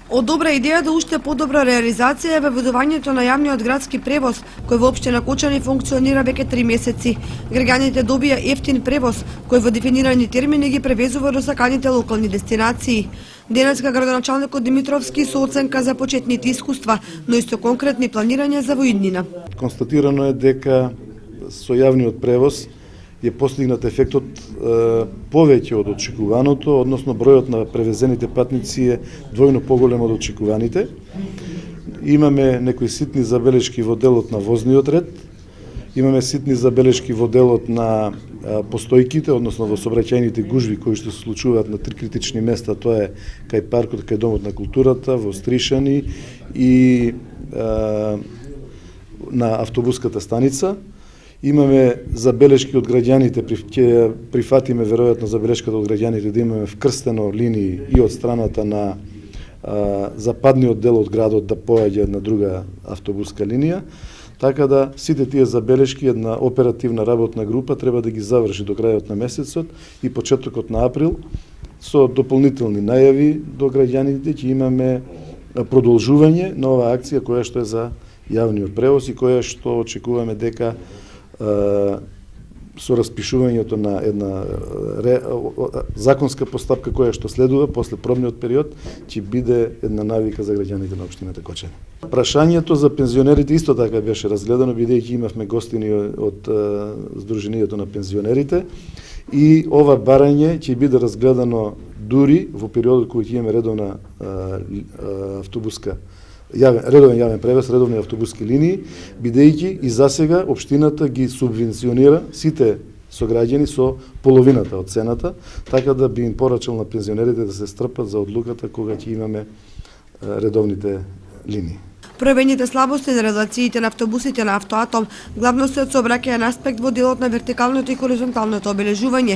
Од добра идеја до уште подобра реализација е воведувањето на јавниот градски превоз, кој во општина Кочани функционира веќе 3 месеци. Граѓаните добија ефтин превоз, кој во дефинирани термини ги превезува до саканите локални дестинации. Денеска градоначалникот Димитровски со оценка за почетните искуства, но исто конкретни планирања за воиднина. Констатирано е дека со јавниот превоз е постигнат ефектот повеќе од очекуваното, односно бројот на превезените патници е двојно поголем од очекуваните. Имаме некои ситни забелешки во делот на возниот ред, имаме ситни забелешки во делот на постојките, односно во сообраќајните гужви кои што се случуваат на 3 критични места, тоа е кај паркот, кај домот на културата, во Стришани и на автобуската станица. Имаме забелешки од граѓаните, ќе прифатиме веројатно забелешката од граѓаните да имаме вкрстено линии и од страната на западниот дел од градот да поаѓа на друга автобуска линија, така да сите тие забелешки една оперативна работна група треба да ги заврши до крајот на месецот и почетокот на април со дополнителни најави до граѓаните ќе имаме продолжување на оваа акција која што е за јавниот превоз и која што очекуваме дека со распишувањето на една законска постапка која што следува после пробниот период ќе биде една навика за граѓаните на општината Кочани. Прашањето за пензионерите исто така беше разгледано, бидејќи имавме гостини од Сдруженијето на пензионерите и ова барање ќе биде разгледано дури во периодот кој ќе имаме редовна автобуска редовен јавен превоз, редовни автобуски линии, бидејќи и засега општината ги субвенционира сите сограѓани со половината од цената, така да би им порачал на пензионерите да се стрпат за одлуката кога ќе имаме редовните линии. Пројавените слабости на релациите на автобусите на Автоатом главно се од сообраќајен аспект во делот на вертикалното и хоризонталното обележување.